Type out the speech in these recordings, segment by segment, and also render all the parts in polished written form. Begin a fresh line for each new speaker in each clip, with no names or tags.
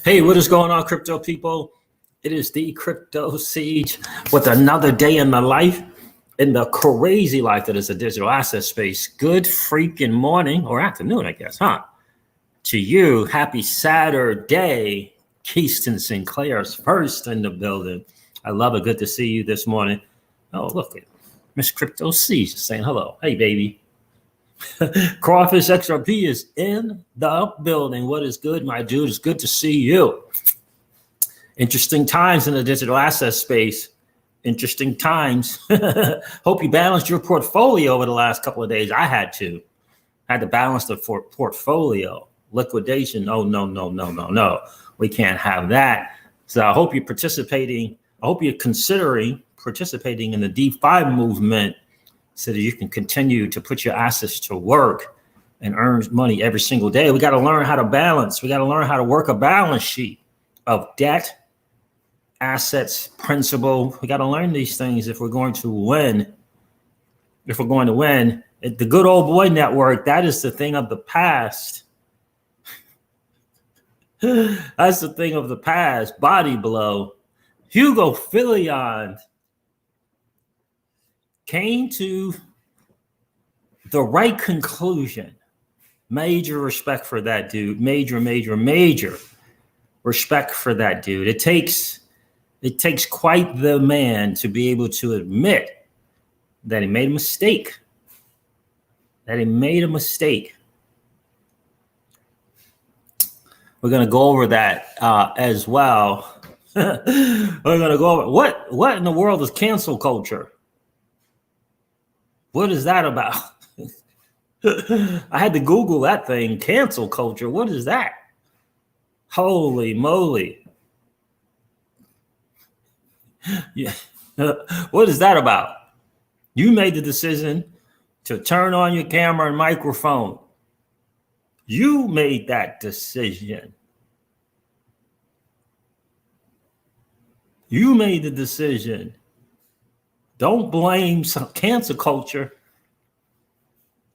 Hey, what is going on, crypto people? It is the Crypto Siege with another day in the life, in the crazy life that is a digital asset space. Good freaking morning or afternoon, I guess, huh? To you, happy Saturday. Keyston Sinclair's first in the building. I love it. Good to see you this morning. Oh, look at Miss Crypto Siege saying hello. Hey, baby. Crawfish XRP is in the building. What is good, my dude? It's good to see you. Interesting times in the digital asset space. Interesting times. Hope you balanced your portfolio over the last couple of days. I had to balance the portfolio. Liquidation. Oh, no. We can't have that. So I hope you're participating. I hope you're considering participating in the DeFi movement, so that you can continue to put your assets to work and earn money every single day. We got to learn how to balance. We got to learn how to work a balance sheet of debt, assets, principal. We got to learn these things if we're going to win. If we're going to win, the good old boy network, that is the thing of the past. That's the thing of the past. Body blow. Hugo Filion came to the right conclusion. Major respect for that dude. Major respect for that dude. It takes quite the man to be able to admit that he made a mistake. We're going to go over that as well. We're going to go over what in the world is cancel culture? What is that about? I had to Google that thing. Cancel culture. What is that? Holy moly. Yeah. What is that about? You made the decision to turn on your camera and microphone. You made that decision. You made the decision. Don't blame cancer culture.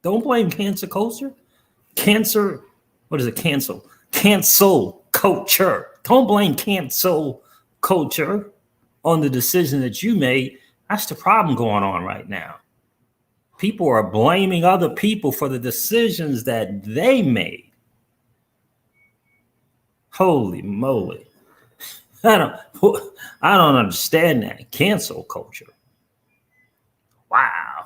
Don't blame cancer culture. Cancer, what is it? Cancel culture. Don't blame cancel culture on the decision that you made. That's the problem going on right now. People are blaming other people for the decisions that they made. Holy moly. I don't understand that. Cancel culture. Wow.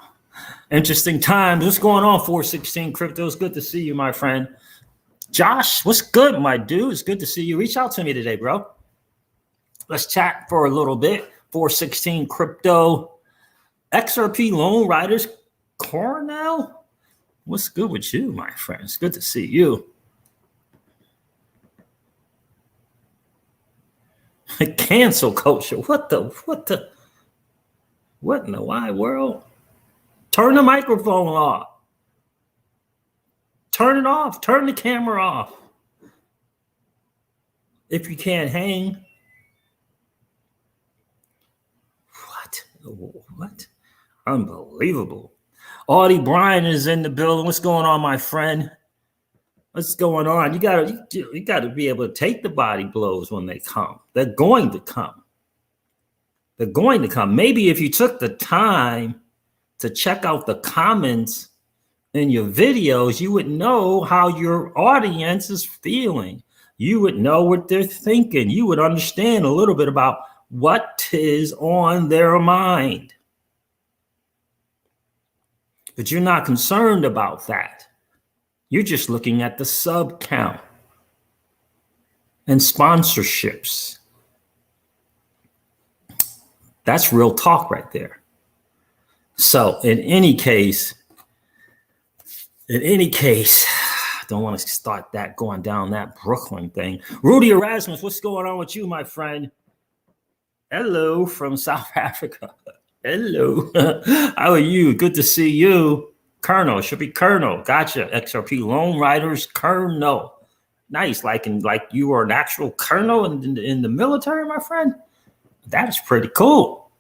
Interesting times. What's going on, 416 Crypto? It's good to see you, my friend. Josh, what's good, my dude? It's good to see you. Reach out to me today, bro. Let's chat for a little bit. 416 Crypto. XRP Loan Riders. Cornell? What's good with you, my friend? It's good to see you. Cancel culture. What in the wide world? Turn the microphone off. Turn it off. Turn the camera off. If you can't hang. What? Unbelievable. Audie Bryan is in the building. What's going on, my friend? What's going on? You gotta be able to take the body blows when they come. They're going to come. Maybe if you took the time to check out the comments in your videos, you would know how your audience is feeling. You would know what they're thinking. You would understand a little bit about what is on their mind. But you're not concerned about that. You're just looking at the sub count and sponsorships. That's real talk right there. So in any case, I don't want to start that going down that Brooklyn thing. Rudy Erasmus, what's going on with you, my friend? Hello from South Africa. Hello. How are you? Good to see you. Colonel, should be Colonel. Gotcha. XRP Loan Riders Colonel. Nice. Like you are an actual colonel in the military, my friend. That is pretty cool.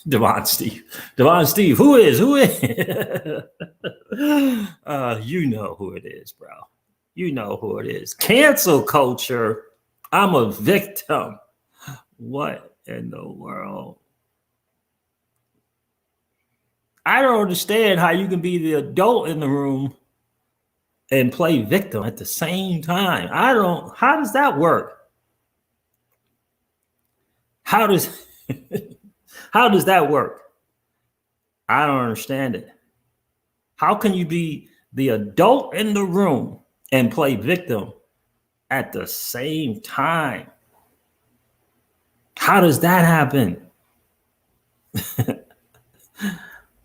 Devon Steve, who is? You know who it is, bro. You know who it is. Cancel culture. I'm a victim. What in the world? I don't understand how you can be the adult in the room and play victim at the same time. How does that work? How does how does that work? I don't understand it. How can you be the adult in the room and play victim at the same time? How does that happen?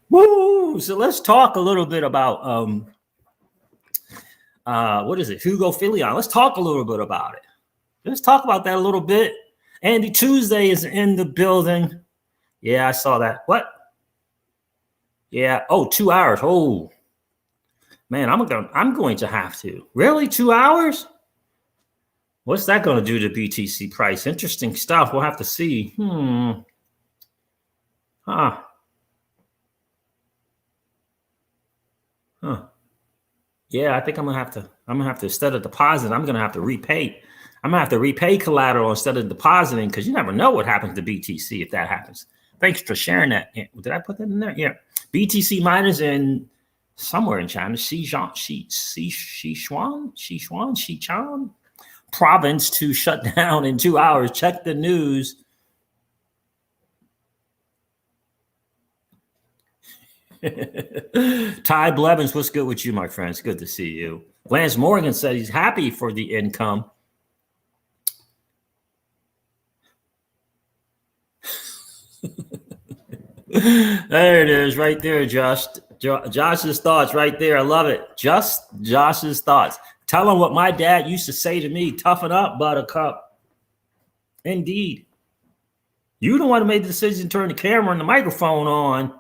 Woo! So let's talk a little bit about what is it? Hugo Filion. Let's talk a little bit about it. Let's talk about that a little bit. Andy Tuesday is in the building. Yeah, I saw that. What? Yeah. Oh, 2 hours. Oh, man, I'm going to have to. Really? 2 hours? What's that going to do to BTC price? Interesting stuff. We'll have to see. Huh. Yeah, I think I'm gonna have to instead of deposit, I'm gonna have to repay. I'm gonna have to repay collateral instead of depositing, because you never know what happens to BTC if that happens. Thanks for sharing that. Did I put that in there? Yeah. BTC miners in somewhere in China, Sichuan province to shut down in 2 hours. Check the news. Ty Blevins, what's good with you, my friends? Good to see you. Lance Morgan said he's happy for the income. There it is, right there, Josh. Josh's thoughts right there. I love it. Just Josh's thoughts. Tell him what my dad used to say to me: toughen up, buttercup. Indeed. You the one who made the decision to turn the camera and the microphone on.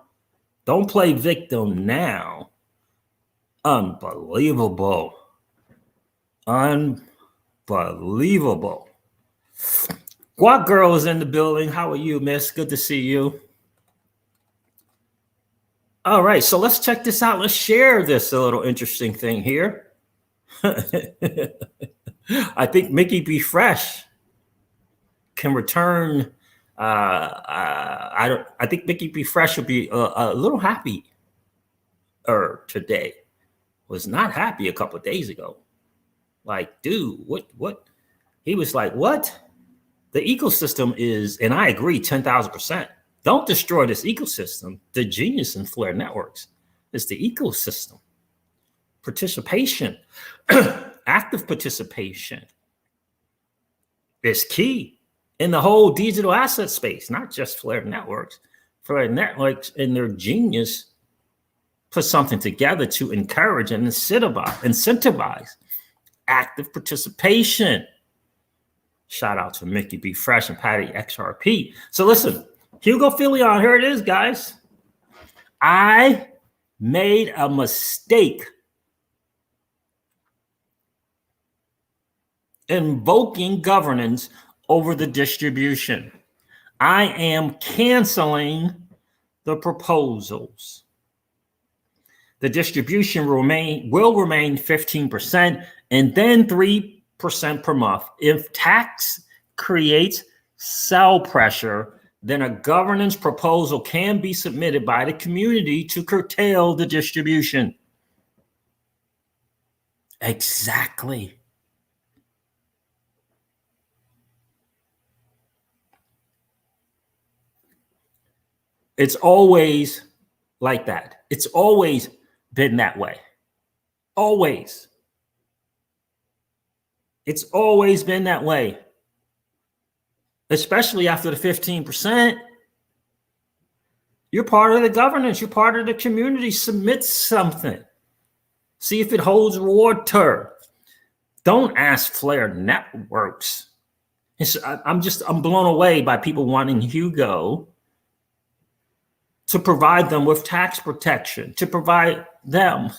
Don't play victim now. Unbelievable. Unbelievable. Guac Girl is in the building. How are you, miss? Good to see you. All right, so let's check this out. Let's share this a little interesting thing here. I think Mickey B. Fresh can return. I think Mickey B. Fresh will be a little happy today. Was not happy a couple of days ago. Like, dude, what? He was like, what? The ecosystem is, and I agree 10,000%. Don't destroy this ecosystem. The genius in Flare Networks is the ecosystem. Participation, active participation is key in the whole digital asset space, not just Flare Networks. Flare Networks and their genius put something together to encourage and incentivize active participation. Shout out to Mickey B. Fresh and Patty XRP. So listen, Hugo Filion, here it is, guys. I made a mistake invoking governance over the distribution. I am canceling the proposals. The distribution will remain 15% and then 3% per month. If tax creates sell pressure, then a governance proposal can be submitted by the community to curtail the distribution. Exactly. It's always like that. It's always been that way. Always. It's always been that way. Especially after the 15%. You're part of the governance. You're part of the community. Submit something. See if it holds water. Don't ask Flare Networks. I'm blown away by people wanting Hugo to provide them with tax protection, to provide them,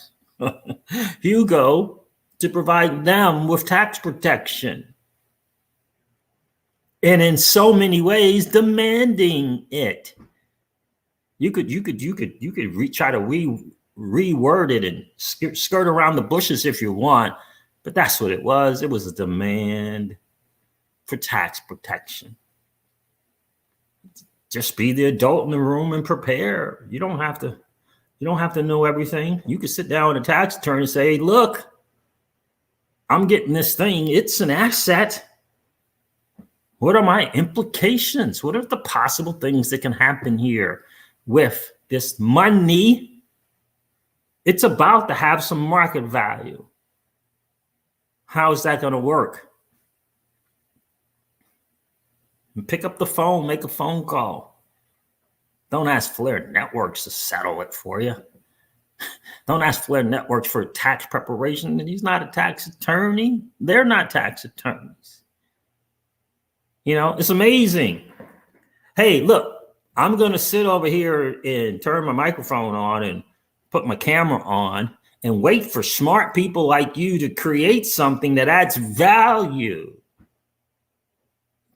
Hugo, to provide them with tax protection. And in so many ways, demanding it. You could try to reword it and skirt around the bushes if you want, but that's what it was. It was a demand. for tax protection. Just be the adult in the room and prepare. You don't have to know everything. You can sit down with a tax attorney and say, look, I'm getting this thing. It's an asset. What are my implications? What are the possible things that can happen here with this money? It's about to have some market value. How is that going to work? Pick up the phone, make a phone call. Don't ask Flair Networks to settle it for you. Don't ask Flair Networks for tax preparation. He's not a tax attorney. They're not tax attorneys. It's amazing. Hey, look, I'm going to sit over here and turn my microphone on and put my camera on and wait for smart people like you to create something that adds value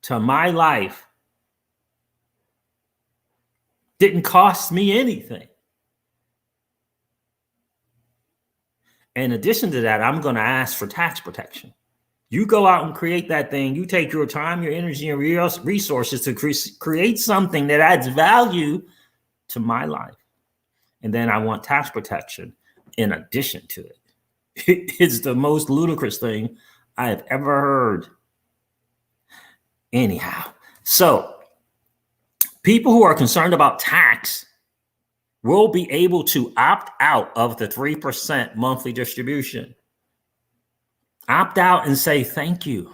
to my life. Didn't cost me anything. In addition to that, I'm going to ask for tax protection. You go out and create that thing. You take your time, your energy, and resources to create something that adds value to my life. And then I want tax protection in addition to it. It's the most ludicrous thing I have ever heard. Anyhow, so people who are concerned about tax will be able to opt out of the 3% monthly distribution. Opt out and say thank you.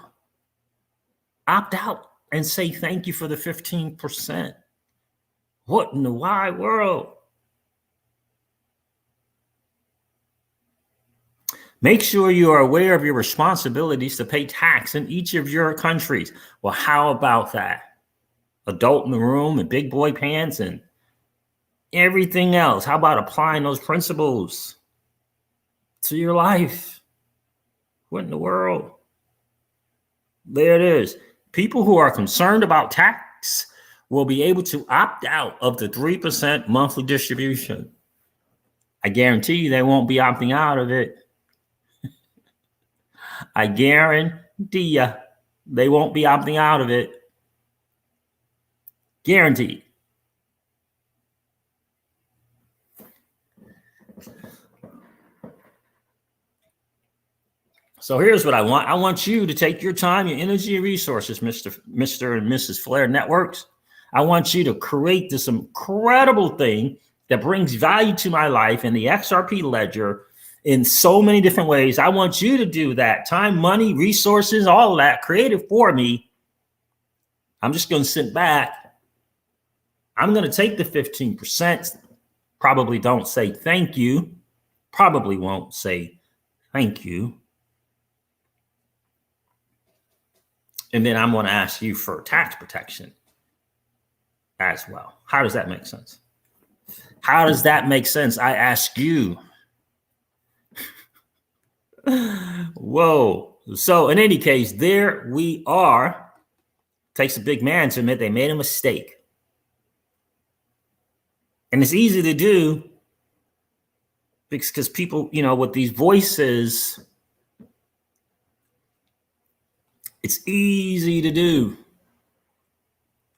Opt out and say thank you for the 15%. What in the wide world? Make sure you are aware of your responsibilities to pay tax in each of your countries. Well, how about that? Adult in the room and big boy pants and everything else. How about applying those principles to your life? What in the world? There it is. People who are concerned about tax will be able to opt out of the 3% monthly distribution. I guarantee you they won't be opting out of it. I guarantee you they won't be opting out of it. Guaranteed. So here's what I want. I want you to take your time, your energy, and resources, Mr. and Mrs. Flair Networks. I want you to create this incredible thing that brings value to my life in the XRP ledger in so many different ways. I want you to do that. Time, money, resources, all of that. Create it for me. I'm just going to sit back. I'm going to take the 15%. Probably don't say thank you. Probably won't say thank you. And then I'm going to ask you for tax protection as well. How does that make sense? How does that make sense? I ask you. Whoa. So in any case, there we are. Takes a big man to admit they made a mistake. And it's easy to do because people, with these voices, it's easy to do.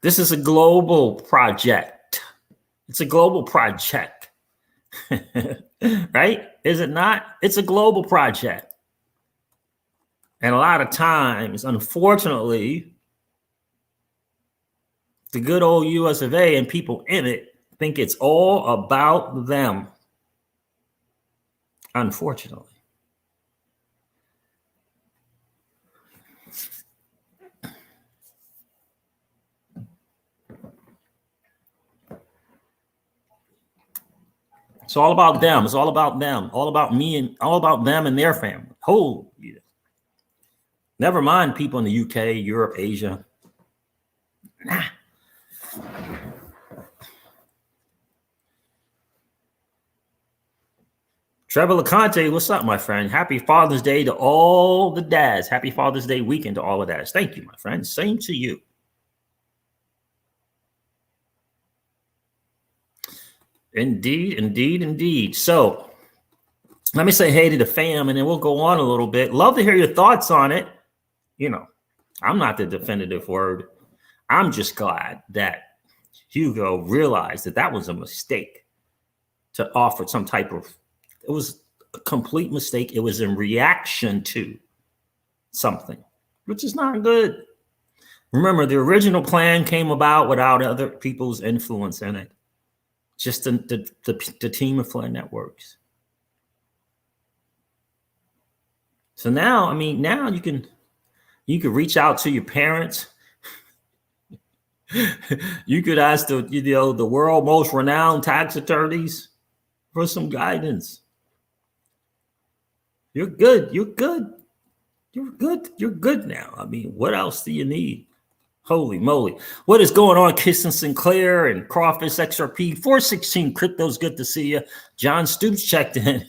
This is a global project. It's a global project. Right? Is it not? It's a global project. And a lot of times, unfortunately, the good old US of A and people in it think it's all about them. Unfortunately. It's all about them. It's all about them. All about me and all about them and their family. Oh, yeah. Never mind people in the UK, Europe, Asia. Nah. Trevor LeConte, what's up, my friend? Happy Father's Day to all the dads. Happy Father's Day weekend to all the dads. Thank you, my friend. Same to you. Indeed, indeed, indeed. So let me say hey to the fam, and then we'll go on a little bit. Love to hear your thoughts on it. I'm not the definitive word. I'm just glad that Hugo realized that that was a mistake to offer some type of, it was a complete mistake. It was in reaction to something, which is not good. Remember, the original plan came about without other people's influence in it. Just the team of Flynn Networks. So now, I mean, now you can reach out to your parents. You could ask the world most renowned tax attorneys for some guidance. You're good. You're good. You're good. You're good now. I mean, what else do you need? Holy moly. What is going on, Kissing Sinclair and Crawfish XRP? 416 Crypto's good to see you. John Stoops checked in.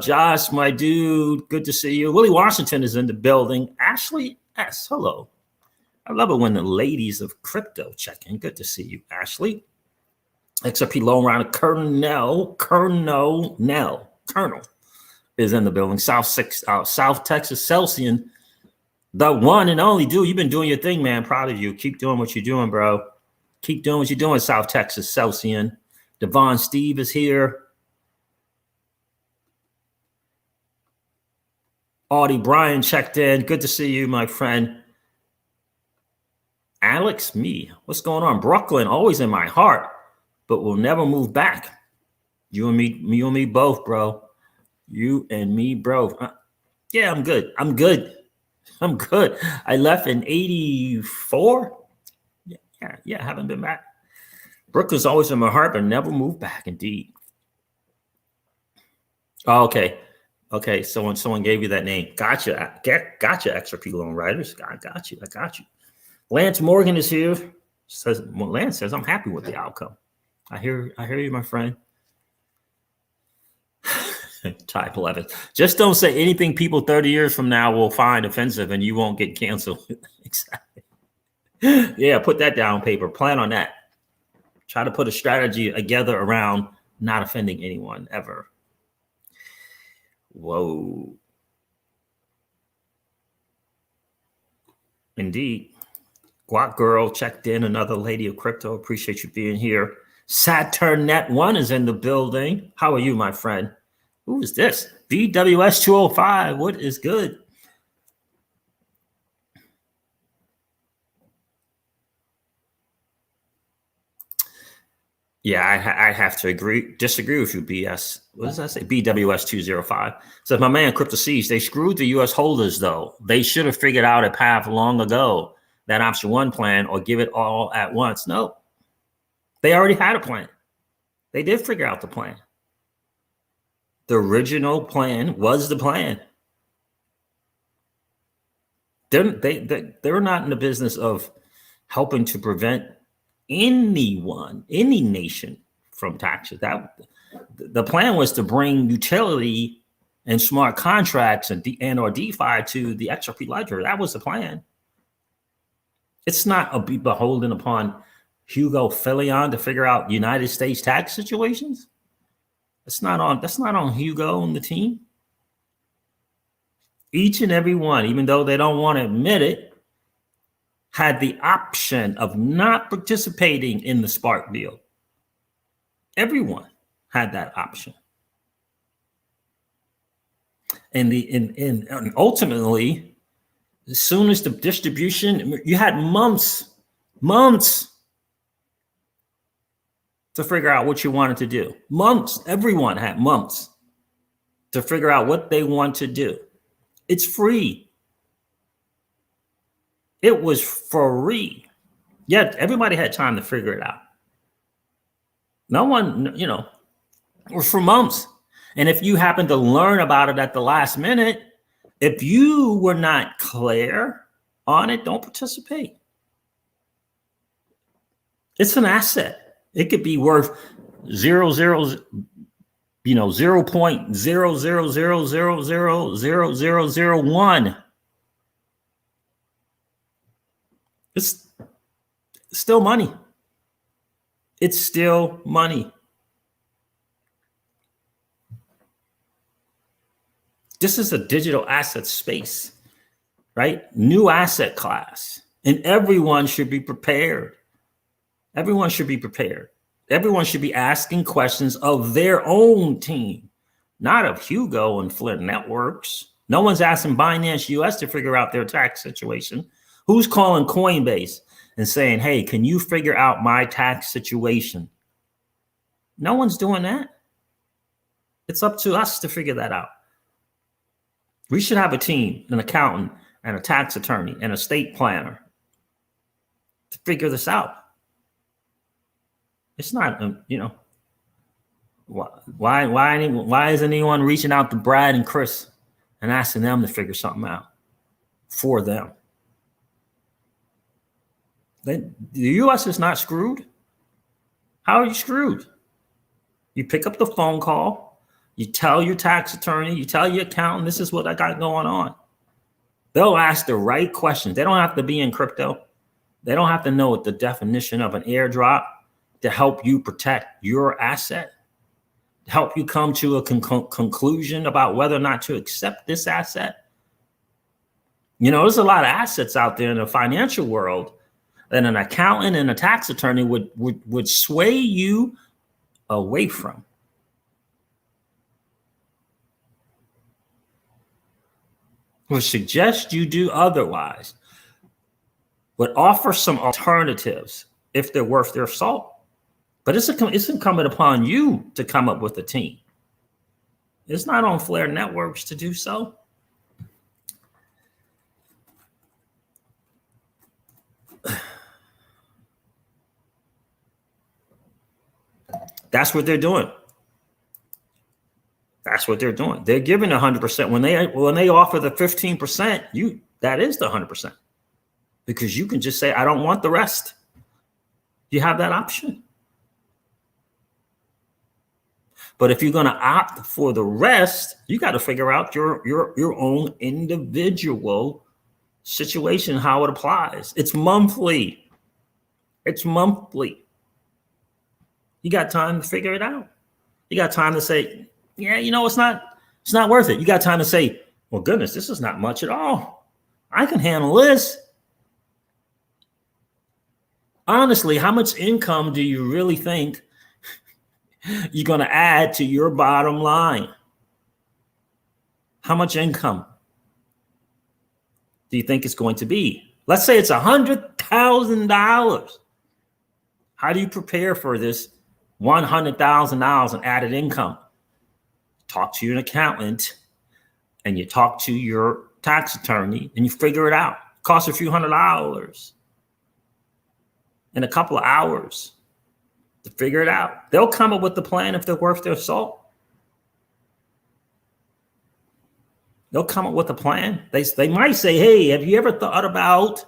Josh, my dude, good to see you. Willie Washington is in the building. Ashley S, hello. I love it when the ladies of crypto check in. Good to see you, Ashley. XRP loan round Colonel is in the building. South Texas Celsian. The one and only, dude. You've been doing your thing, man. Proud of you. Keep doing what you're doing, bro. Keep doing what you're doing, South Texas Celsian. Devon Steve is here. Audie Bryan checked in. Good to see you, my friend. Alex, me. What's going on? Brooklyn, always in my heart, but will never move back. You and me both, bro. You and me, bro. Yeah, I'm good. I'm good. I left in 84. Yeah, haven't been back. Brooklyn's always in my heart, but never moved back, indeed. Oh, okay. Someone gave you that name. Gotcha, XRP loan writers. I got you. Lance Morgan is here. Lance says, I'm happy with the outcome. I hear you, my friend. Type 11. Just don't say anything people 30 years from now will find offensive and you won't get canceled. Exactly. Yeah, put that down on paper. Plan on that. Try to put a strategy together around not offending anyone ever. Whoa. Indeed. Guac Girl checked in. Another lady of crypto. Appreciate you being here. Saturn Net 1 is in the building. How are you, my friend? Who is this? BWS 205. What is good? Yeah, I have to disagree with you, BS. What does that say? BWS 205. Says, my man, Crypto Siege, they screwed the U.S. holders, though. They should have figured out a path long ago, that option one plan, or give it all at once. No, they already had a plan. They did figure out the plan. The original plan was the plan. They're not in the business of helping to prevent any nation from taxes. That the plan was to bring utility and smart contracts and or DeFi to the XRP ledger. That was the plan. It's not be beholden upon Hugo Filion to figure out United States tax situations. That's not on Hugo and the team. Each and every one, even though they don't want to admit it, had the option of not participating in the Spark deal. Everyone had that option. And ultimately, as soon as the distribution, you had months to figure out what you wanted to do. Months. Everyone had months to figure out what they want to do. It's free. It was free. Yet everybody had time to figure it out. No one, it was for months. And if you happen to learn about it at the last minute, if you were not clear on it, don't participate. It's an asset. It could be worth 0.00000000001. It's still money. It's still money. This is a digital asset space, right? New asset class. And everyone should be prepared. Everyone should be prepared. Everyone should be asking questions of their own team, not of Hugo and Flint Networks. No one's asking Binance US to figure out their tax situation. Who's calling Coinbase and saying, hey, can you figure out my tax situation? No one's doing that. It's up to us to figure that out. We should have a team, an accountant and a tax attorney and a estate planner to figure this out. It's not, why isn't anyone reaching out to Brad and Chris and asking them to figure something out for them? The U.S. is not screwed. How are you screwed? You pick up the phone call, you tell your tax attorney, you tell your accountant, this is what I got going on. They'll ask the right questions. They don't have to be in crypto. They don't have to know what the definition of an airdrop to help you protect your asset, to help you come to a conclusion about whether or not to accept this asset. There's a lot of assets out there in the financial world that an accountant and a tax attorney would sway you away from. Would suggest you do otherwise, would offer some alternatives if they're worth their salt. But it's incumbent upon you to come up with a team. It's not on Flare Networks to do so. That's what they're doing. That's what they're doing. They're giving 100%. When they offer the 15%, that is the 100%. Because you can just say, I don't want the rest. You have that option. But if you're going to opt for the rest, you got to figure out your own individual situation, how it applies. It's monthly. It's monthly. You got time to figure it out. You got time to say, yeah, it's not worth it. You got time to say, well, goodness, this is not much at all. I can handle this. Honestly, how much income do you really think you're going to add to your bottom line? How much income do you think it's going to be? Let's say it's $100,000. How do you prepare for this $100,000 in added income? Talk to your accountant and you talk to your tax attorney and you figure it out. It costs a few $100s in a couple of hours to figure it out. They'll come up with the plan if they're worth their salt. They'll come up with a plan. They might say, hey, have you ever thought about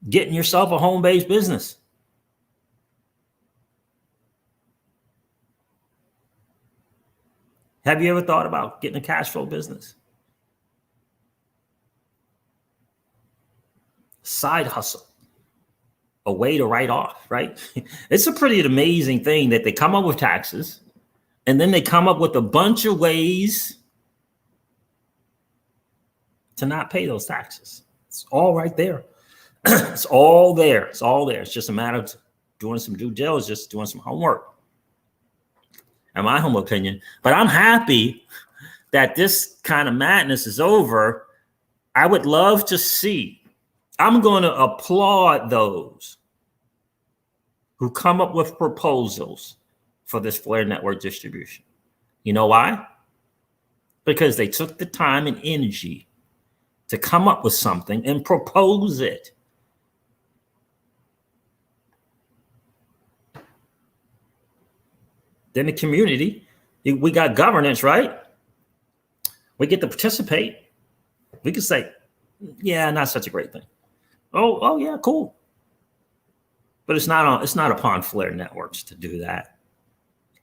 getting yourself a home-based business? Have you ever thought about getting a cash flow business? Side hustle. A way to write off, right? It's a pretty amazing thing that they come up with taxes and then they come up with a bunch of ways to not pay those taxes. It's all right there. It's all there. It's all there. It's just a matter of doing some due diligence, doing some homework. In my humble opinion, but I'm happy that this kind of madness is over. I would love to see. I'm going to applaud those who come up with proposals for this Flare Network distribution. You know why? Because they took the time and energy to come up with something and propose it. Then the community, we got governance, right? We get to participate. We can say, yeah, not such a great thing. Oh yeah, cool. But it's not upon Flare Networks to do that.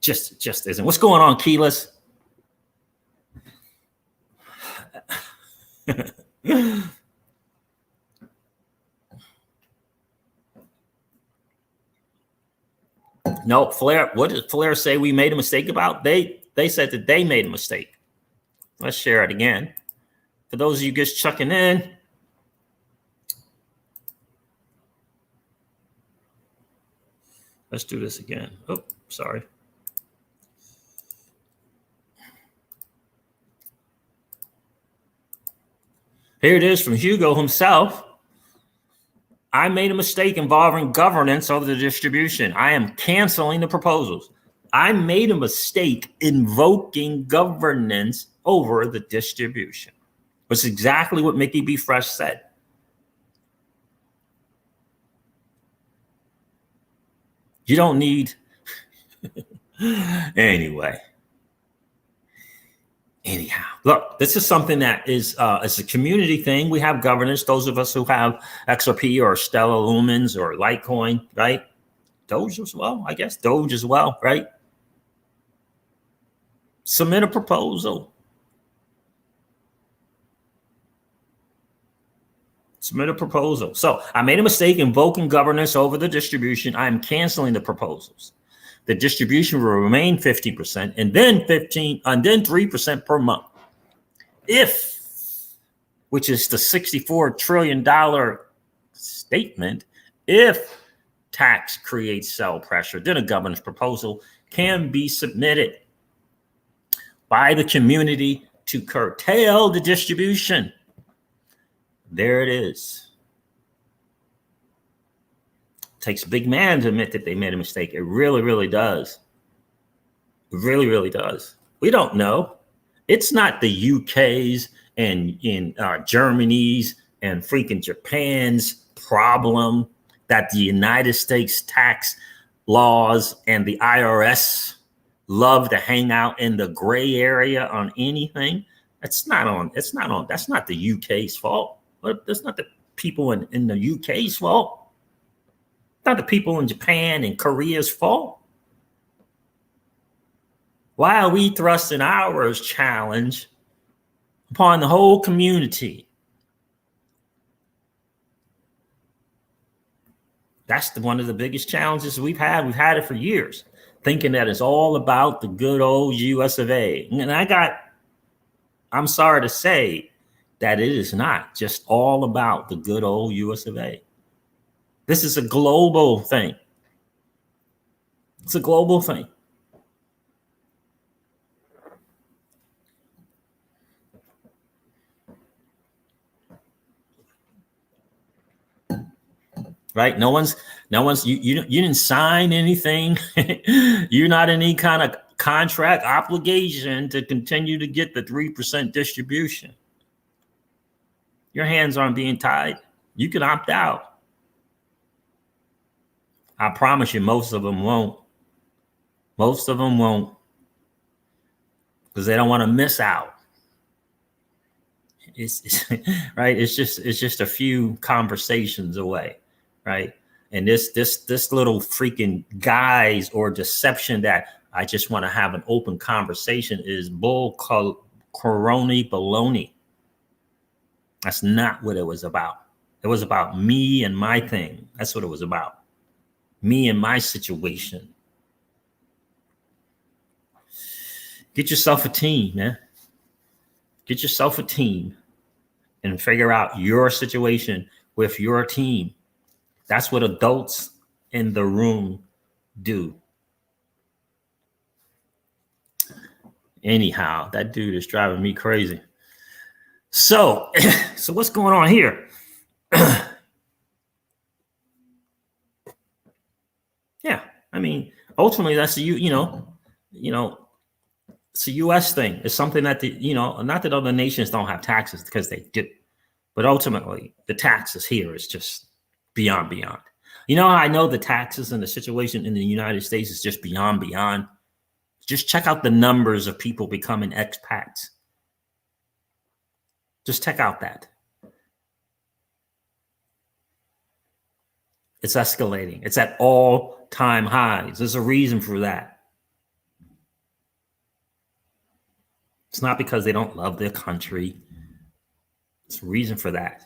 Just isn't. What's going on, Keyless? No, Flare. What did Flare say we made a mistake about? They said that they made a mistake. Let's share it again. For those of you just checking in, Let's do this again. Oh, sorry. Here it is from Hugo himself. I made a mistake involving governance over the distribution. I am canceling the proposals. I made a mistake invoking governance over the distribution. That's exactly what Mickey B. Fresh said. You don't need anyway. Anyhow, look, this is something that is it's a community thing. We have governance. Those of us who have XRP or Stellar Lumens or Litecoin, right? Doge as well, I guess. Doge as well, right? Submit a proposal. Submit a proposal. So I made a mistake invoking governance over the distribution. I am canceling the proposals. The distribution will remain 50% and then 15 and then 3% per month. If, which is the $64 trillion statement, if tax creates sell pressure, then a governance proposal can be submitted by the community to curtail the distribution. There it is. It takes a big man to admit that they made a mistake. It really, really does. It really, really does. We don't know. It's not the UK's and in Germany's and freaking Japan's problem that the United States tax laws and the IRS love to hang out in the gray area on anything. That's not the UK's fault. That's not the people in the UK's fault. Not the people in Japan and Korea's fault. Why are we thrusting our challenge upon the whole community? That's one of the biggest challenges we've had. We've had it for years, thinking that it's all about the good old US of A. And I'm sorry to say that it is not just all about the good old US of A. This is a global thing. It's a global thing. Right? No one's you didn't sign anything. You're not in any kind of contract obligation to continue to get the 3% distribution. Your hands aren't being tied. You can opt out. I promise you, most of them won't. Most of them won't, because they don't want to miss out. It's right. It's just a few conversations away, right? And this little freaking guise or deception that I just want to have an open conversation is bull coroni baloney. That's not what it was about. It was about me and my thing. That's what it was about. Me and my situation. Get yourself a team, man. Get yourself a team and figure out your situation with your team. That's what adults in the room do. Anyhow, that dude is driving me crazy. So what's going on here? Yeah, I mean, ultimately, that's it's a U.S. thing. It's something that not that other nations don't have taxes, because they do, but ultimately, the taxes here is just beyond. You know how I know the taxes and the situation in the United States is just beyond? Just check out the numbers of people becoming expats. Just check out that. It's escalating. It's at all-time highs. There's a reason for that. It's not because they don't love their country. There's a reason for that.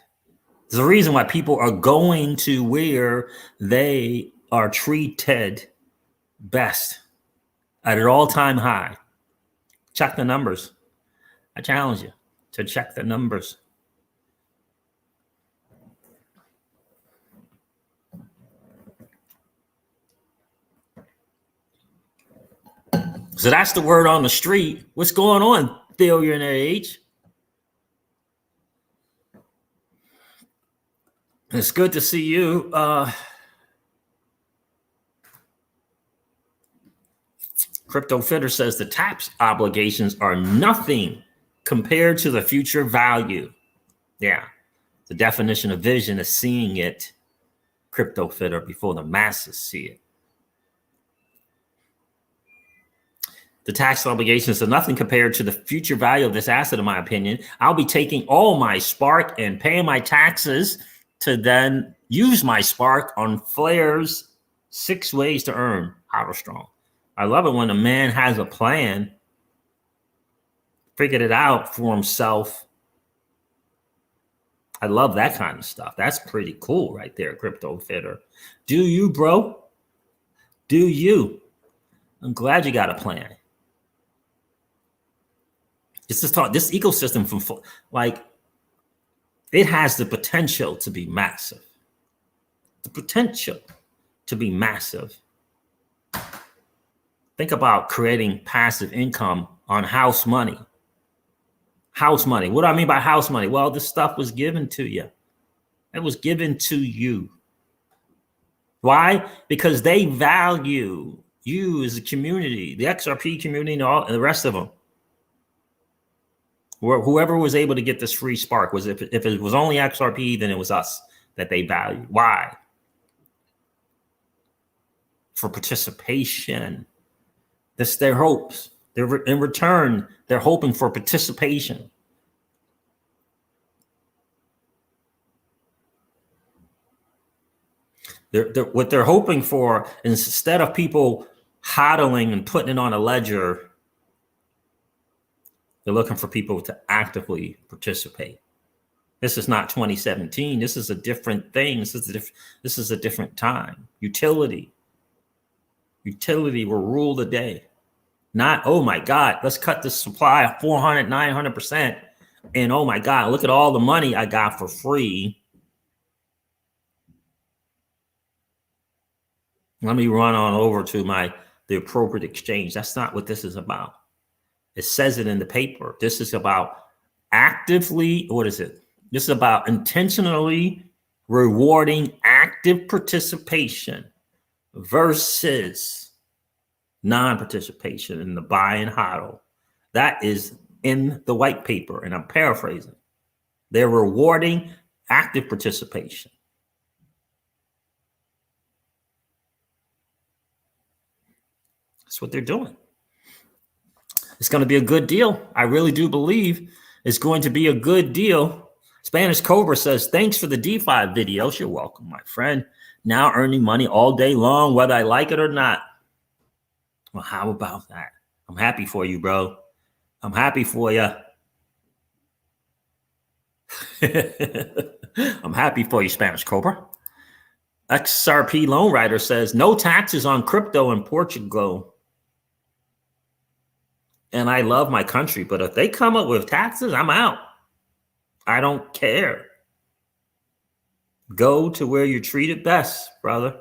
There's a reason why people are going to where they are treated best at an all-time high. Check the numbers. I challenge you to check the numbers. So that's the word on the street. What's going on, billionaire age? It's good to see you. Crypto Fitter says the tax obligations are nothing compared to the future value. Yeah. The definition of vision is seeing it, Crypto Fitter, before the masses see it. The tax obligations are nothing compared to the future value of this asset, in my opinion. I'll be taking all my Spark and paying my taxes to then use my Spark on Flair's 6 ways to earn Strong. I love it when a man has a plan, figured it out for himself. I love that kind of stuff. That's pretty cool right there, Crypto Fitter. Do you, bro? Do you? I'm glad you got a plan. This ecosystem from like, it has the potential to be massive. The potential to be massive. Think about creating passive income on house money. House money. What do I mean by house money? Well, this stuff was given to you. It was given to you. Why? Because they value you as a community, the XRP community and the rest of them. Whoever was able to get this free Spark was, if it was only XRP, then it was us that they valued. Why? For participation. That's their hopes. In return, they're hoping for participation. What they're hoping for, instead of people hodling and putting it on a ledger, they're looking for people to actively participate. This is not 2017. This is a different thing. This is a different time. Utility will rule the day. Not, oh my God, let's cut the supply 400, 900%. And oh my God, look at all the money I got for free. Let me run on over to the appropriate exchange. That's not what this is about. It says it in the paper. This is about actively, this is about intentionally rewarding active participation versus non-participation in the buy and hodl. That is in the white paper, and I'm paraphrasing. They're rewarding active participation. That's what they're doing. It's going to be a good deal. I really do believe it's going to be a good deal. Spanish Cobra says, thanks for the DeFi videos. You're welcome, my friend. Now earning money all day long, whether I like it or not. Well, how about that? I'm happy for you, bro. I'm happy for you. I'm happy for you, Spanish Cobra. XRP Loan Writer says, no taxes on crypto in Portugal. And I love my country, but if they come up with taxes, I'm out. I don't care. Go to where you're treated best, brother.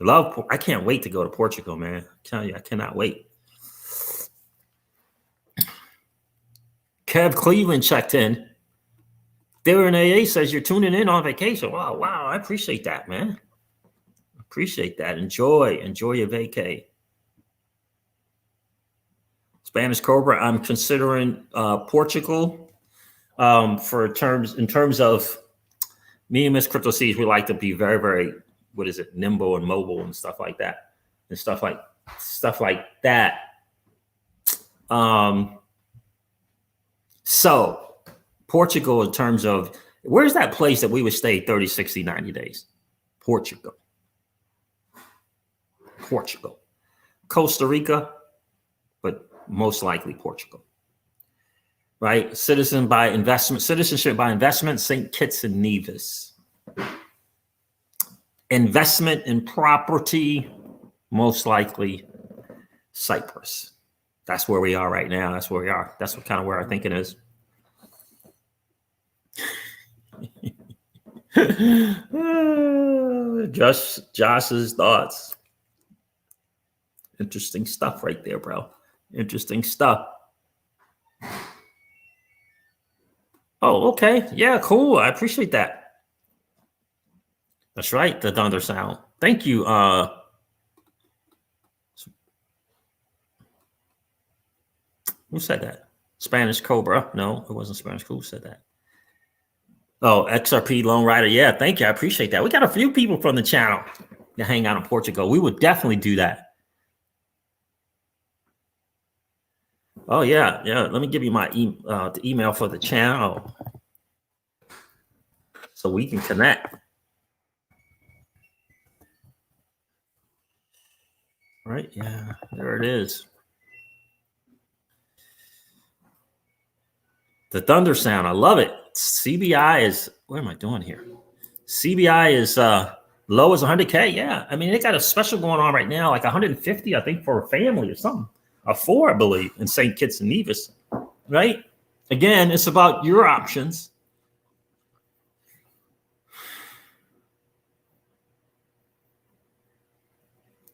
I can't wait to go to Portugal, man. I tell you, I cannot wait. Kev Cleveland checked in. Darren AA says you're tuning in on vacation. Wow. I appreciate that, man. Appreciate that. Enjoy your vacay. Spanish Cobra, I'm considering Portugal in terms of me and Miss Crypto Seeds. We like to be very, very, nimble and mobile and stuff like that. So Portugal, in terms of, where's that place that we would stay 30, 60, 90 days? Portugal. Costa Rica, but most likely Portugal. Right? Citizenship by investment, St. Kitts and Nevis. Investment in property, most likely Cyprus. That's where we are right now. That's where we are. That's kind of where our thinking is. Josh's thoughts. Interesting stuff right there, bro. Interesting stuff. Oh, okay. Yeah, cool. I appreciate that. That's right. The thunder sound. Thank you. Who said that? Spanish Cobra. No, it wasn't Spanish. Who said that? Oh, XRP Lone Rider. Yeah, thank you. I appreciate that. We got a few people from the channel that hang out in Portugal. We would definitely do that. Oh, yeah. Yeah. Let me give you my the email for the channel so we can connect. Right. Yeah. There it is. The thunder sound. I love it. CBI is, what am I doing here? CBI is low as 100K. Yeah. I mean, they got a special going on right now, like 150, I think, for a family or something. A 4, I believe, in St. Kitts and Nevis. Right. Again, it's about your options.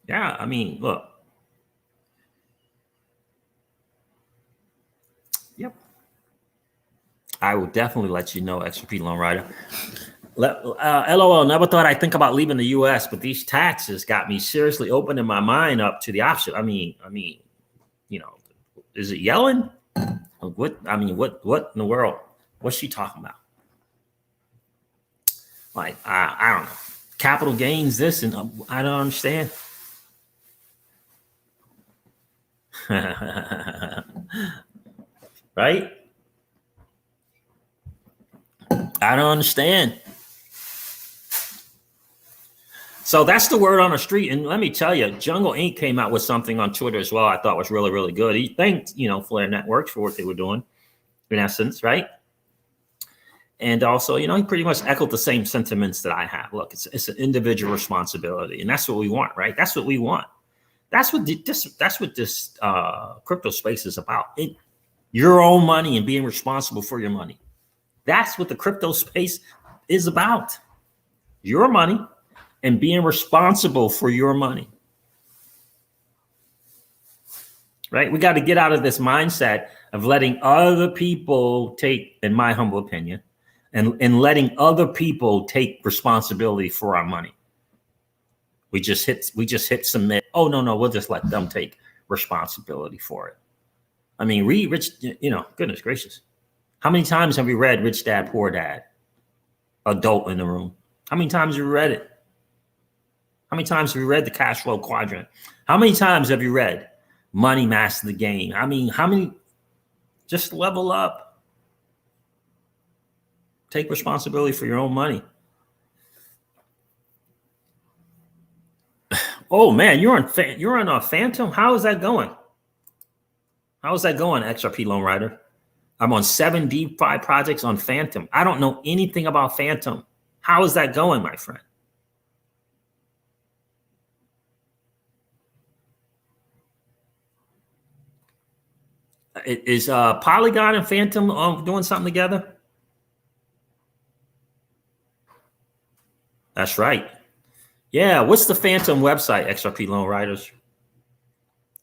Yeah. I mean, look. Yep. I will definitely let you know, XRP Lone Rider. LOL, never thought I'd think about leaving the U.S., but these taxes got me seriously opening my mind up to the option. I mean, you know, is it Yellen? What in the world? What's she talking about? Like, I don't know. Capital gains this, and I don't understand. Right? I don't understand. So that's the word on the street. And let me tell you, Jungle Inc. came out with something on Twitter as well I thought was really, really good. He thanked, Flare Networks for what they were doing, in essence, right? And also, he pretty much echoed the same sentiments that I have. Look, it's an individual responsibility, and that's what we want, right? That's what we want. That's what this crypto space is about. Your own money and being responsible for your money. That's what the crypto space is about. Your money and being responsible for your money. Right? We got to get out of this mindset of letting other people take, in my humble opinion, and letting other people take responsibility for our money. We just hit submit. Oh, no, we'll just let them take responsibility for it. I mean, read Rich, goodness gracious. How many times have we read Rich Dad, Poor Dad? Adult in the room. How many times have you read it? How many times have you read the Cash Flow Quadrant? How many times have you read Money Master the Game? I mean, how many? Just level up. Take responsibility for your own money. Oh man, you're on a Phantom. How is that going? How is that going, XRP Lone Rider? I'm on 7 DeFi projects on Phantom. I don't know anything about Phantom. How is that going, my friend? Is Polygon and Phantom doing something together? That's right. Yeah, what's the Phantom website, XRP Lone Riders?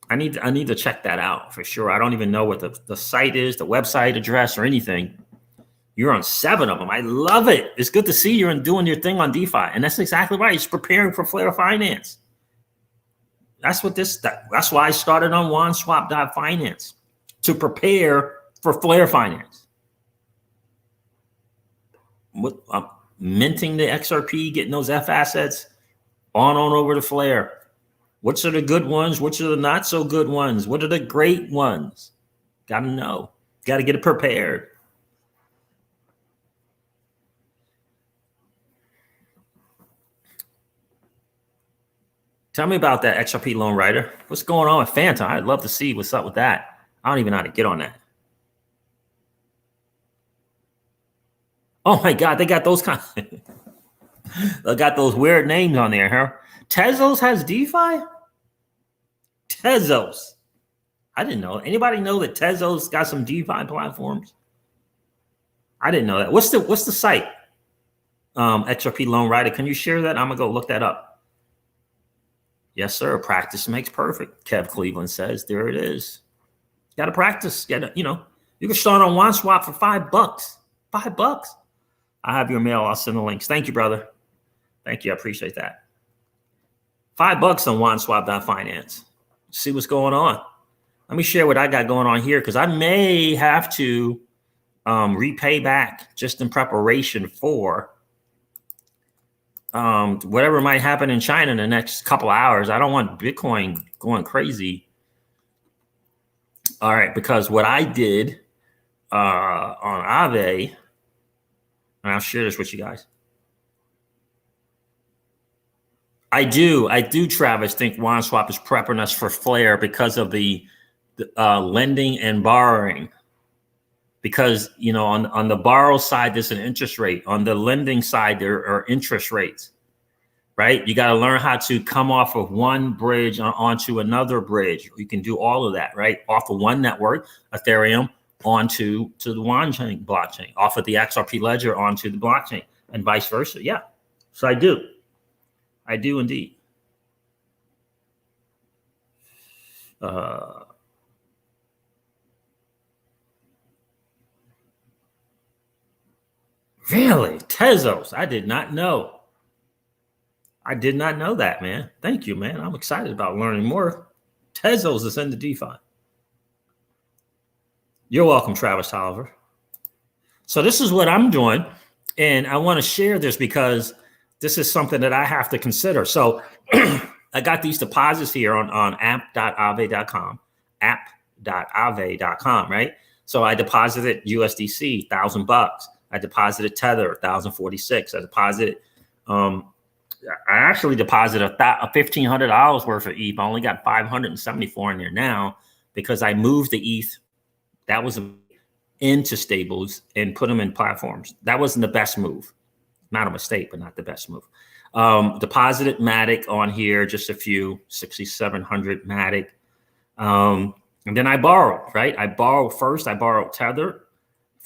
I need to check that out for sure. I don't even know what the site is, the website address or anything. You're on 7 of them. I love it. It's good to see you're doing your thing on DeFi. And that's exactly right. It's preparing for Flare Finance. That's why I started on OneSwap.finance, to prepare for Flare Finance. Minting the XRP, getting those F assets on over to Flare. Which are the good ones? Which are the not so good ones? What are the great ones? Got to know. Got to get it prepared. Tell me about that, XRP Lone Rider. What's going on with Phantom? I'd love to see what's up with that. I don't even know how to get on that. Oh my God, they got those kind. They got those weird names on there, huh? Tezos has DeFi? Tezos. I didn't know. Anybody know that Tezos got some DeFi platforms? I didn't know that. What's the site? XRP Lone Rider. Can you share that? I'm gonna go look that up. Yes, sir. Practice makes perfect. Kev Cleveland says, there it is. Got to practice. You can start on OneSwap for $5. $5. I have your mail. I'll send the links. Thank you, brother. Thank you. I appreciate that. $5 on OneSwap.finance. See what's going on. Let me share what I got going on here because I may have to repay back just in preparation for whatever might happen in China in the next couple of hours. I don't want Bitcoin going crazy. All right, because what I did on Aave, and I'll share this with you guys. I do, Travis, think OneSwap is prepping us for flare because of the lending and borrowing. Because, on the borrow side, there's an interest rate. On the lending side, there are interest rates, right? You got to learn how to come off of one bridge onto another bridge. You can do all of that, right? Off of one network, Ethereum, onto the OneChain blockchain, off of the XRP ledger onto the blockchain, and vice versa. Yeah, so I do indeed. Really? Tezos? I did not know. I did not know that, man. Thank you, man. I'm excited about learning more. Tezos is in the DeFi. You're welcome, Travis Oliver. So this is what I'm doing. And I want to share this because this is something that I have to consider. So I got these deposits here on app.aave.com, app.aave.com, right? So I deposited USDC, $1,000. I deposited Tether, 1,046. I deposited, I actually deposited $1,500 worth of ETH. I only got 574 in there now because I moved the ETH that was into stables and put them in platforms. That wasn't the best move. Not a mistake, but not the best move. Deposited Matic on here, just a few, 6,700 Matic. And then I borrowed, right? I borrowed Tether,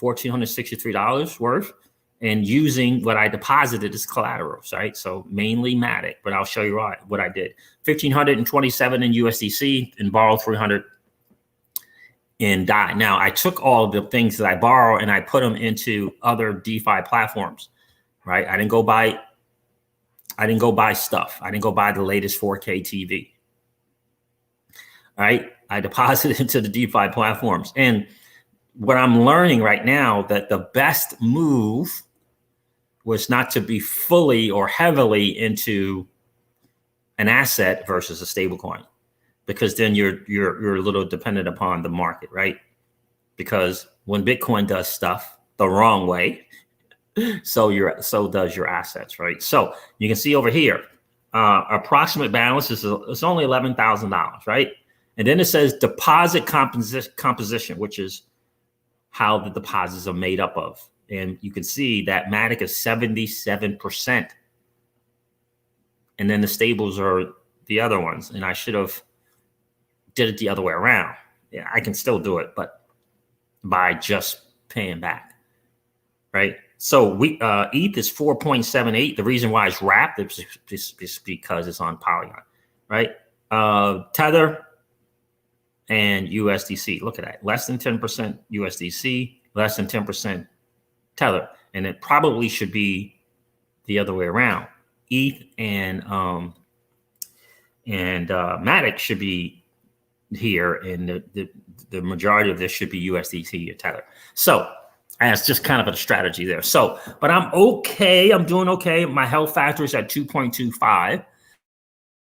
$1,463 worth, and using what I deposited as collaterals, right? So mainly Matic, but I'll show you what I did. 1,527 in USDC and borrowed 300 in DAI. Now I took all the things that I borrow and I put them into other DeFi platforms, right? I didn't go buy stuff. I didn't go buy the latest 4K TV, right? I deposited into the DeFi platforms. And what I'm learning right now, that the best move was not to be fully or heavily into an asset versus a stable coin, because then you're a little dependent upon the market, right? Because when Bitcoin does stuff the wrong way, so does your assets, right? So you can see over here, approximate balance is it's only $11,000, right? And then it says deposit composition, which is how the deposits are made up of. And you can see that Matic is 77%. And then the stables are the other ones. And I should have did it the other way around. Yeah, I can still do it, but by just paying back, right? So ETH is 4.78. The reason why it's wrapped is because it's on Polygon, right? Tether and USDC. Look at that. Less than 10% USDC, less than 10% Tether. And it probably should be the other way around. ETH and Matic should be here, and the majority of this should be USDT or Tether. So that's just kind of a strategy there. So, but I'm okay. I'm doing okay. My health factor is at 2.25.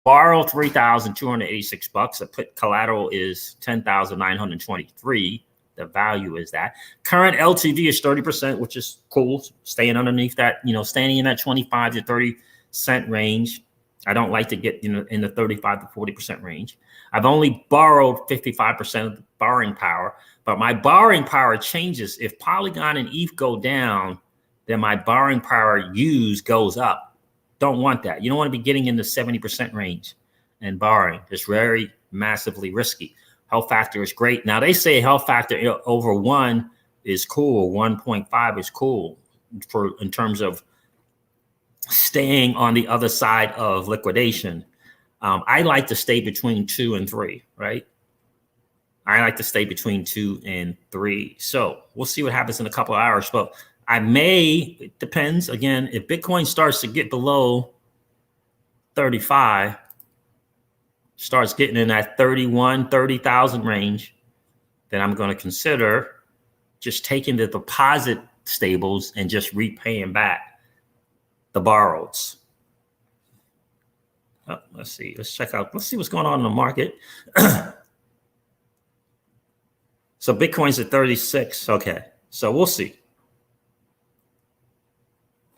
Borrow $3,286. I put collateral is 10,923. The value is that. Current LTV is 30%, which is cool. Staying underneath that, standing in that 25 to 30 cent range. I don't like to get in the 35 to 40% range. I've only borrowed 55% of the borrowing power, but my borrowing power changes. If Polygon and ETH go down, then my borrowing power used goes up. Don't want that. You don't want to be getting in the 70% range and borrowing. It's very massively risky. Health factor is great. Now they say health factor over 1 is cool. 1.5 is cool in terms of staying on the other side of liquidation. I like to stay between 2 and 3, right? I like to stay between 2 and 3. So we'll see what happens in a couple of hours. But it depends. Again, if Bitcoin starts to get below 35, starts getting in that 30,000 range, then I'm going to consider just taking the deposit stables and just repaying back the borroweds. Oh, let's see. Let's see what's going on in the market. So Bitcoin's at 36. Okay. So we'll see.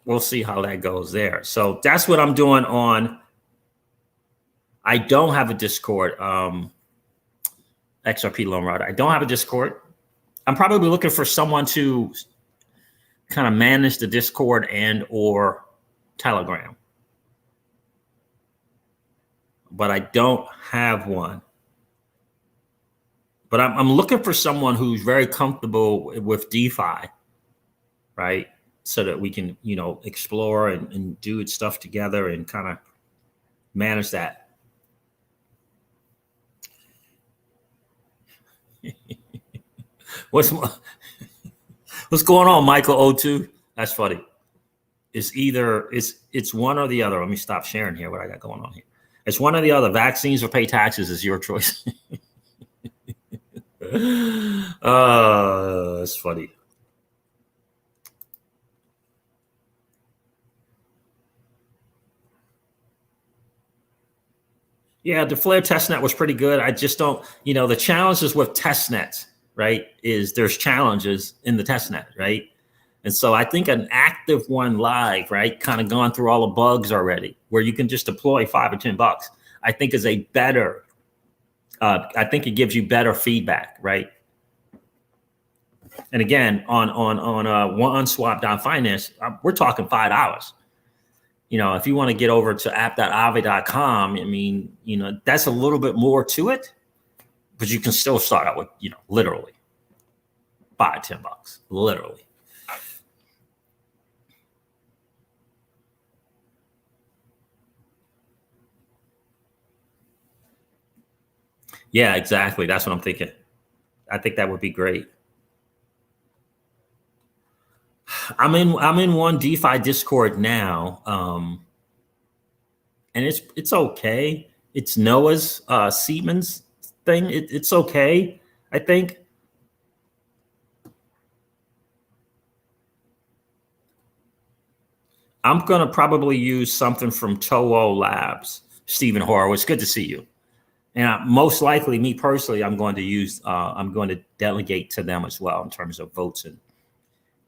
We'll see how that goes there. So that's what I'm doing on. I don't have a Discord, XRP Loan Rider. I don't have a Discord. I'm probably looking for someone to kind of manage the Discord and or Telegram. But I don't have one. But I'm looking for someone who's very comfortable with DeFi, right? So that we can, explore and do stuff together and kind of manage that. What's going on, Michael O2? That's funny. It's one or the other. Let me stop sharing here what I got going on here. It's one or the other. Vaccines or pay taxes is your choice. It's funny. Yeah, the Flare testnet was pretty good. I just don't, the challenges with testnets, right, is there's challenges in the testnet, right? And so I think an active one live, right, kind of gone through all the bugs already, where you can just deploy $5 or $10, I think is a better, I think it gives you better feedback, right? And again, on OneSwap.finance, we're talking $5. If you want to get over to app.aave.com, I mean, that's a little bit more to it, but you can still start out with, literally $5, $10, literally. Yeah, exactly. That's what I'm thinking. I think that would be great. I'm in one DeFi Discord now, and it's okay. It's Noah's Siemens thing. It's okay, I think. I'm gonna probably use something from Toho Labs. Stephen Horowitz, good to see you. And most likely, me personally, I'm going to delegate to them as well in terms of votes and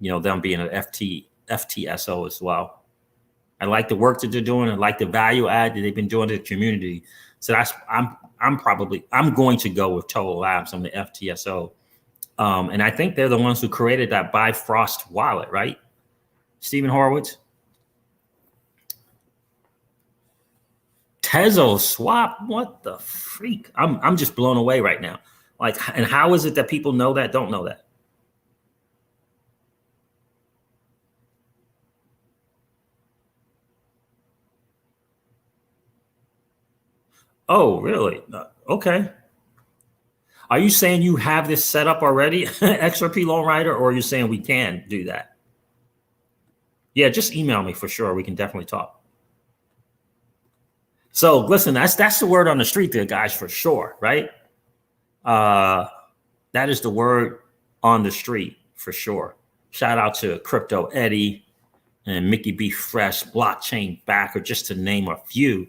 them being an FTSO as well. I like the work that they're doing. I like the value add that they've been doing to the community. So I'm going to go with Toho Labs on the FTSO. And I think they're the ones who created that Bifrost wallet, right? Stephen Horowitz. Tezos swap, what the freak? I'm just blown away right now. Like, and how is it that people know that, don't know that? Oh, really? Okay. Are you saying you have this set up already, XRP Loan Rider, or are you saying we can do that? Yeah, just email me for sure. We can definitely talk. So listen, that's the word on the street there, guys, for sure, right? That is the word on the street for sure. Shout out to Crypto Eddie and Mickey B. Fresh, Blockchain Backer, just to name a few.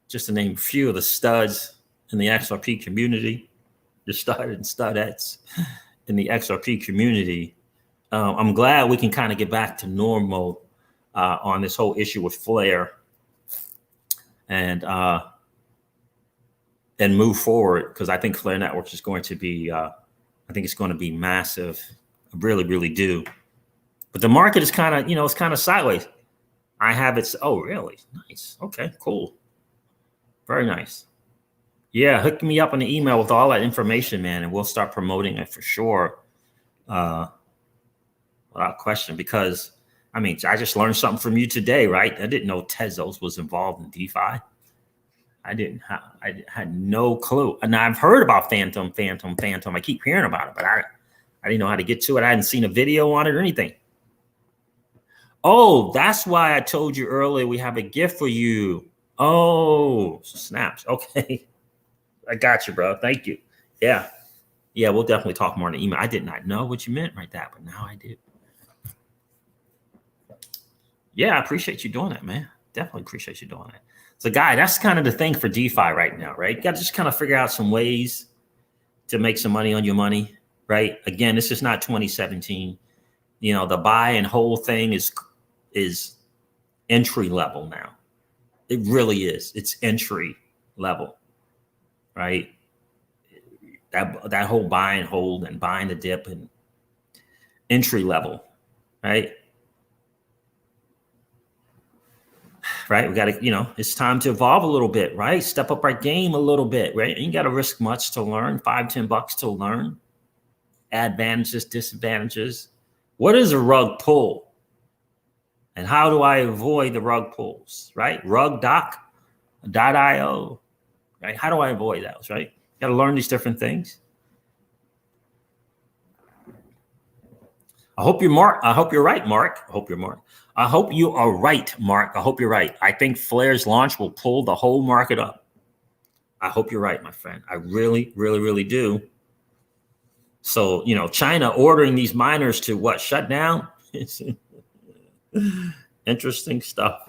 Just to name a few of the studs in the XRP community, the stud and studettes in the XRP community. I'm glad we can kind of get back to normal on this whole issue with Flare and move forward, because I think Flare Networks is going to be, I think it's going to be massive. I really, really do. But the market is kind of, it's kind of sideways. I have it. Oh, really? Nice. Okay, cool. Very nice. Yeah, hook me up on the email with all that information, man, and we'll start promoting it for sure. Without question, because I mean, I just learned something from you today, right? I didn't know Tezos was involved in DeFi. I had no clue. And I've heard about Phantom. I keep hearing about it, but I didn't know how to get to it. I hadn't seen a video on it or anything. Oh, that's why I told you earlier we have a gift for you. Oh, snaps. Okay. I got you, bro. Thank you. Yeah. Yeah, we'll definitely talk more in the email. I did not know what you meant right there, but now I do. Yeah, I appreciate you doing that, man. Definitely appreciate you doing that. So, guy, that's kind of the thing for DeFi right now, right? You got to just kind of figure out some ways to make some money on your money, right? Again, this is not 2017. You know, the buy and hold thing is entry level now. It really is. It's entry level, right? That whole buy and hold and buying the dip and entry level, right? Right. We got to, it's time to evolve a little bit, right? Step up our game a little bit, right? You got to risk much to learn, $5-10 to learn. Advantages, disadvantages. What is a rug pull? And how do I avoid the rug pulls, right? Rugdoc.io, right? How do I avoid those, right? Got to learn these different things. I hope you're right, Mark. I hope you are right, Mark. I hope you're right. I think Flare's launch will pull the whole market up. I hope you're right, my friend. I really, really, really do. So, China ordering these miners to shut down? It's interesting stuff.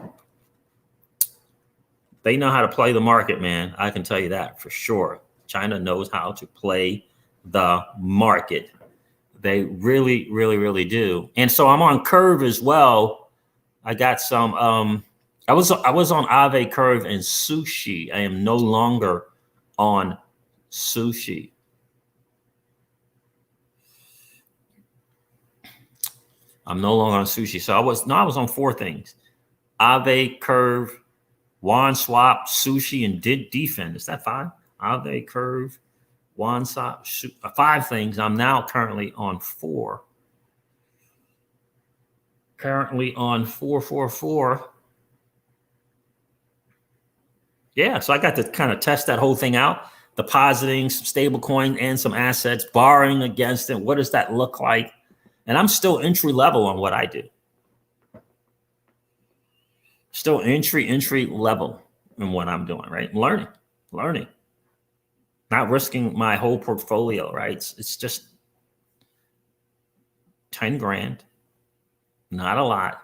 They know how to play the market, man. I can tell you that for sure. China knows how to play the market. They really, really, really do. And so I'm on Curve as well. I got some. I was on Aave, Curve, and Sushi. I am no longer on Sushi. I'm no longer on Sushi. So I was on 4 things: Aave, Curve, Won Swap, Sushi, and Defend. Is that 5? Aave, Curve, Won Swap, 5 things. I'm now currently on 4. Currently on 4. Yeah, so I got to kind of test that whole thing out, depositing some stable coin and some assets, borrowing against it. What does that look like? And I'm still entry level on what I do. Still entry level in what I'm doing, right? Learning, not risking my whole portfolio, right? It's just 10 grand, not a lot.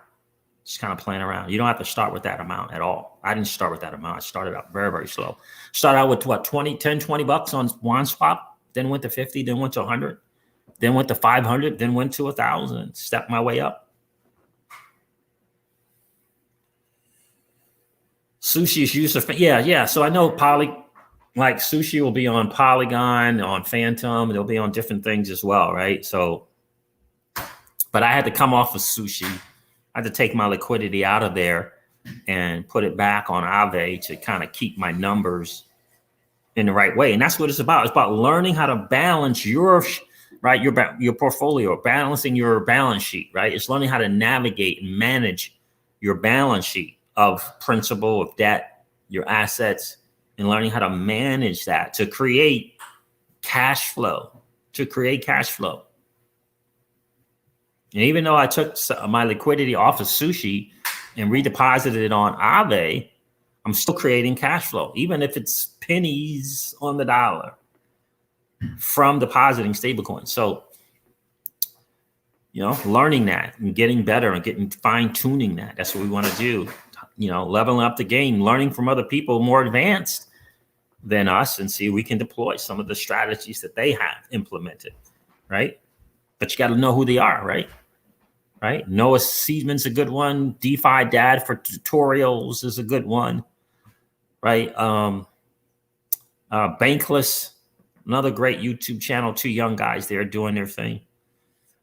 Just kind of playing around. You don't have to start with that amount at all. I didn't start with that amount. I started out very, very slow. Started out with $20 on Won Swap, then went to 50, then went to 100, then went to 500, then went to 1,000. Stepped my way up. Sushi is used to, yeah. So I know Sushi will be on Polygon, on Phantom, they'll be on different things as well, right? So, but I had to come off of Sushi. I had to take my liquidity out of there and put it back on Aave to kind of keep my numbers in the right way. And that's what it's about. It's about learning how to balance your portfolio, balancing your balance sheet, right? It's learning how to navigate and manage your balance sheet of principal, of debt, your assets, and learning how to manage that to create cash flow, And even though I took my liquidity off of Sushi and redeposited it on Aave, I'm still creating cash flow, even if it's pennies on the dollar from depositing stablecoins. So, learning that and getting better and fine-tuning that. That's what we want to do. Leveling up the game, learning from other people more advanced than us and see if we can deploy some of the strategies that they have implemented, right? But you got to know who they are, right? Right? Noah Seedman's a good one. DeFi Dad for tutorials is a good one, right? Bankless, another great YouTube channel. 2 young guys there doing their thing,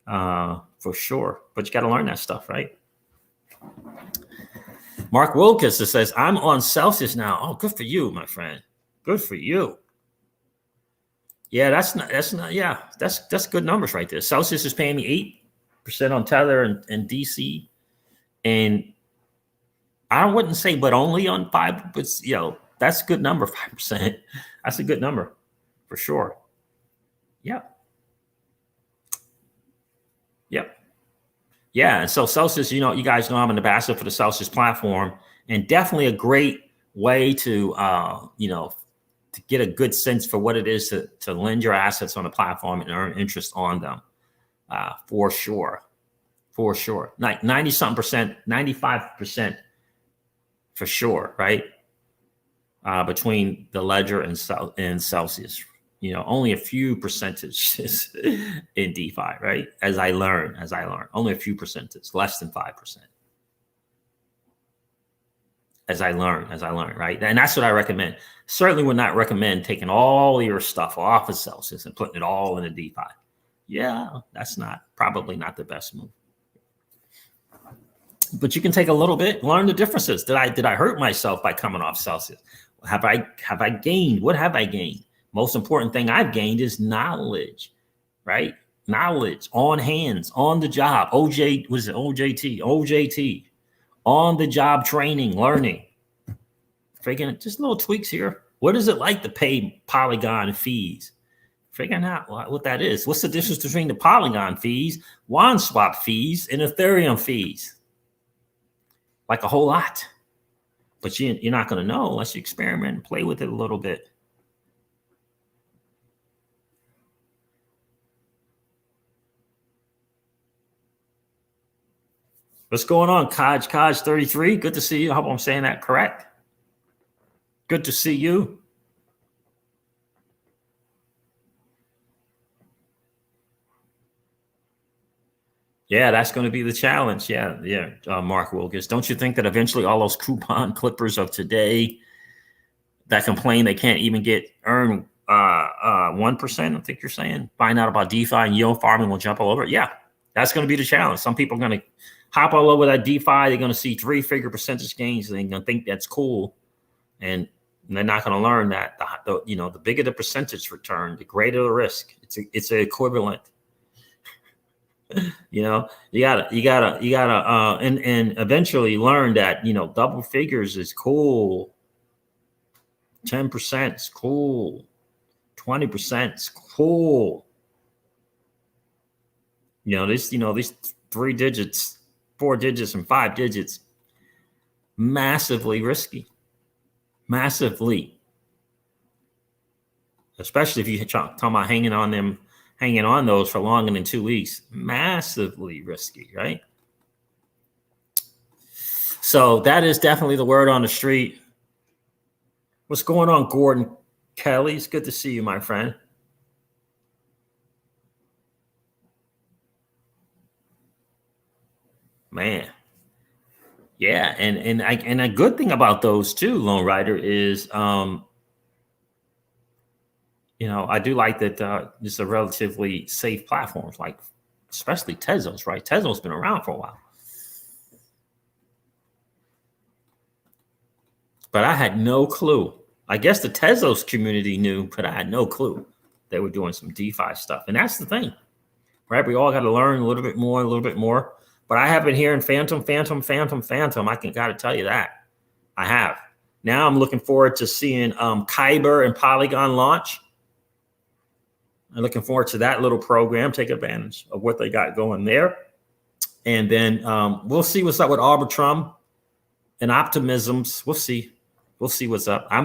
for sure. But you got to learn that stuff, right? Mark Wilkes says, I'm on Celsius now. Oh, good for you, my friend. Good for you. Yeah, that's good numbers right there. Celsius is paying me 8% on Tether and DC. And I wouldn't say, but only on 5, but That's a good number, 5%. That's a good number for sure. Yep. Yep. Yeah. And so Celsius, you guys know I'm an ambassador for the Celsius platform, and definitely a great way to, to get a good sense for what it is to lend your assets on the platform and earn interest on them. For sure. For sure. Like 90 something percent, 95% for sure. Right. Between the ledger and Celsius, only a few percentages in DeFi, right? As I learn, only a few percentages, less than 5%. As I learn, right? And that's what I recommend. Certainly would not recommend taking all your stuff off of Celsius and putting it all in a DeFi. Yeah, that's probably not the best move. But you can take a little bit, learn the differences. Did I hurt myself by coming off Celsius? Have I gained? What have I gained? Most important thing I've gained is knowledge, right? Knowledge on hands, on the job. OJT, on the job training, learning. Figuring just little tweaks here. What is it like to pay Polygon fees? Figuring out what that is. What's the difference between the Polygon fees, WanSwap fees, and Ethereum fees? Like a whole lot. But you're not going to know unless you experiment and play with it a little bit. What's going on, Kaj 33? Good to see you. I hope I'm saying that correct. Good to see you. Yeah, that's going to be the challenge. Yeah, Mark Wilkes. Don't you think that eventually all those coupon clippers of today that complain they can't even earn 1%, I think you're saying, find out about DeFi and yield farming will jump all over it? Yeah, that's going to be the challenge. Some people are going to hop all over that DeFi. They're going to see 3-figure percentage gains, and they're going to think that's cool. And they're not going to learn that the bigger the percentage return, the greater the risk. It's an equivalent. You gotta and eventually learn that double figures is cool. 10% is cool. 20% is cool. These 3 digits, 4 digits, and 5 digits, massively risky. Massively. Especially if you're talking about hanging on those for longer than 2 weeks. Massively risky, right? So that is definitely the word on the street. What's going on, Gordon Kelly? It's good to see you, my friend. Man. Yeah, and a good thing about those too, Lone Rider, is I do like that it's a relatively safe platforms, like especially Tezos, right? Tezos been around for a while. But I had no clue. I guess the Tezos community knew, but I had no clue they were doing some DeFi stuff. And that's the thing, right? We all got to learn a little bit more. But I have been hearing phantom. I got to tell you that. I have. Now I'm looking forward to seeing Kyber and Polygon launch. I'm looking forward to that little program. Take advantage of what they got going there. And then we'll see what's up with Arbitrum and Optimisms. We'll see what's up. I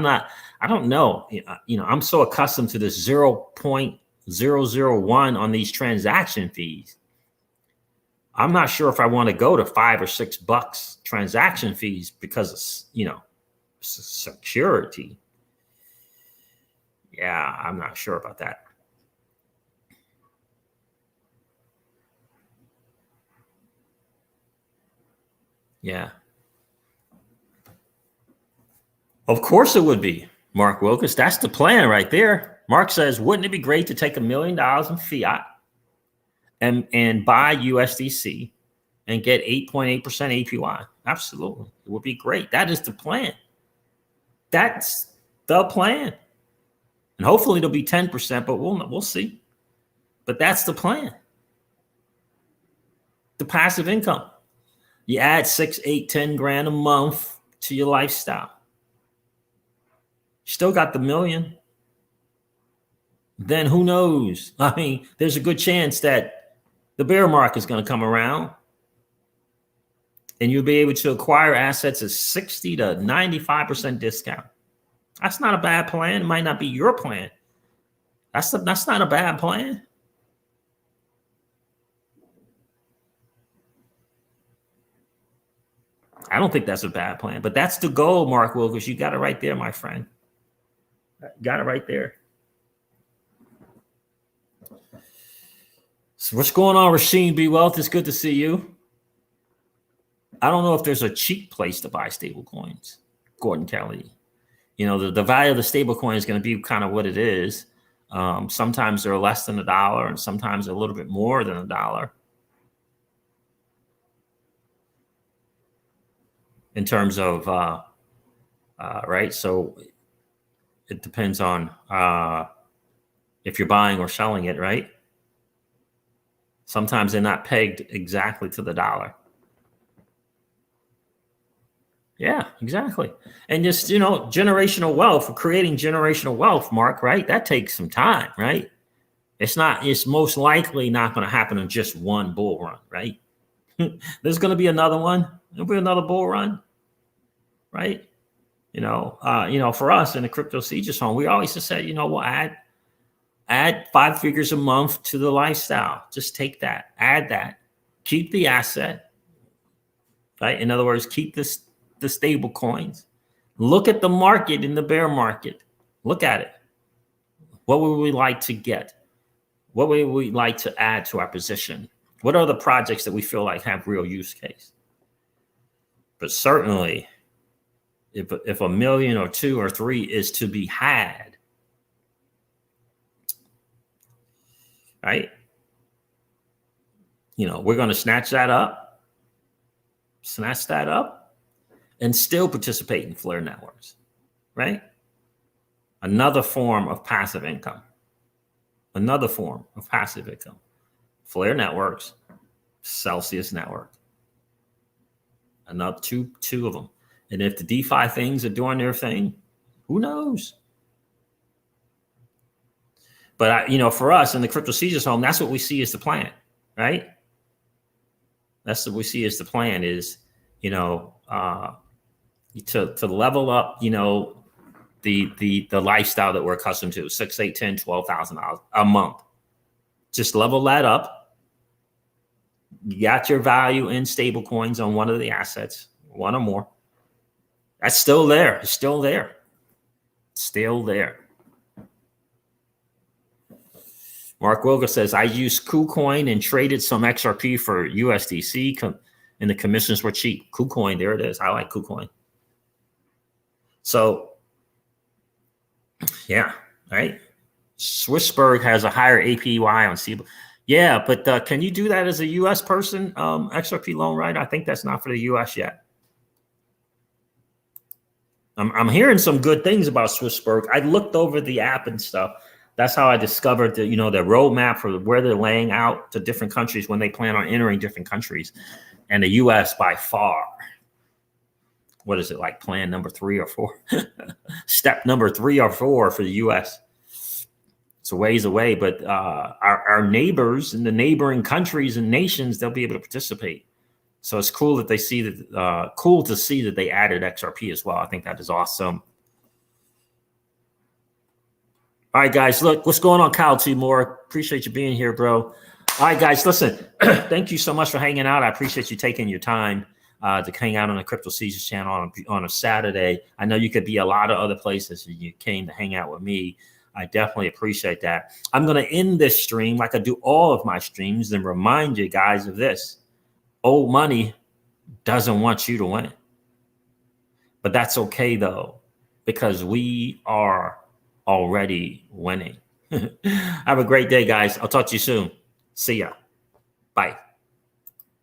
don't know. I'm so accustomed to this 0.001 on these transaction fees. I'm not sure if I want to go to $5 or $6 transaction fees because of, security. Yeah, I'm not sure about that. Yeah. Of course it would be, Mark Wilkes. That's the plan right there. Mark says, wouldn't it be great to take $1 million in fiat and buy USDC and get 8.8% APY? Absolutely. It would be great. That is the plan. That's the plan. And hopefully it'll be 10%, but we'll see. But that's the plan. The passive income. You add 6, 8, 10 grand a month to your lifestyle. Still got the million. Then who knows? I mean, there's a good chance that the bear market is going to come around and you'll be able to acquire assets at 60 to 95% discount. That's not a bad plan. It might not be your plan. That's not a bad plan. I don't think that's a bad plan, but that's the goal, Mark Wilkes. You got it right there, my friend. Got it right there. So what's going on, Rasheen B. Wealth? It's good to see you. I don't know if there's a cheap place to buy stable coins, Gordon Kelly. You know, the value of the stable coin is going to be kind of what it is. Sometimes they're less than $1 and sometimes a little bit more than $1. In terms of, right? So it depends on if you're buying or selling it, right? Sometimes they're not pegged exactly to the dollar. Yeah, exactly. And just, you know, generational wealth, creating generational wealth, Mark, right? That takes some time, right? It's most likely not going to happen in just one bull run, right? There's going to be another one. There'll be another bull run, right? You know, for us in the crypto Caesars home, we always just said, you know, we'll add 5 figures a month to the lifestyle. Just take that, add that, keep the asset, right? In other words, keep the stable coins. Look at the market in the bear market. Look at it. What would we like to get? What would we like to add to our position? What are the projects that we feel like have real use case? But certainly, if a million or 2 or 3 is to be had, right? You know, we're going to snatch that up, and still participate in Flare networks, right? Another form of passive income. Flare networks, Celsius network. Another two of them. And if the DeFi things are doing their thing, who knows? But you know, for us in the crypto Caesars home, that's what we see as the plan, right? That's what we see as the plan is, you know, to level up, you know, the lifestyle that we're accustomed to, $6,000, $8,000, $10,000, $12,000 a month. Just level that up. You got your value in stable coins on one of the assets, one or more. That's still there. It's still there. Still there. Mark Wilger says, I used KuCoin and traded some XRP for USDC, and the commissions were cheap. KuCoin, there it is. I like KuCoin. So, yeah, right. Swissberg has a higher APY on CBOE. Yeah, but can you do that as a U.S. person, XRP loan, right? I think that's not for the U.S. yet. I'm hearing some good things about Swissberg. I looked over the app and stuff. That's how I discovered the, you know, the roadmap for where they're laying out to different countries when they plan on entering different countries. And the U.S. by far, what is it, like plan number 3 or 4? Step number 3 or 4 for the U.S. It's a ways away, but our neighbors in the neighboring countries and nations, they'll be able to participate. So it's cool that they see that. Cool to see that they added XRP as well. I think that is awesome. All right, guys. Look, what's going on, Kyle Timor? Appreciate you being here, bro. All right, guys. Listen, thank you so much for hanging out. I appreciate you taking your time to hang out on the Crypto Caesars channel on a Saturday. I know you could be a lot of other places, and you came to hang out with me. I definitely appreciate that. I'm going to end this stream like I do all of my streams and remind you guys of this. Old money doesn't want you to win. But that's okay, though, because we are already winning. Have a great day, guys. I'll talk to you soon. See ya. Bye.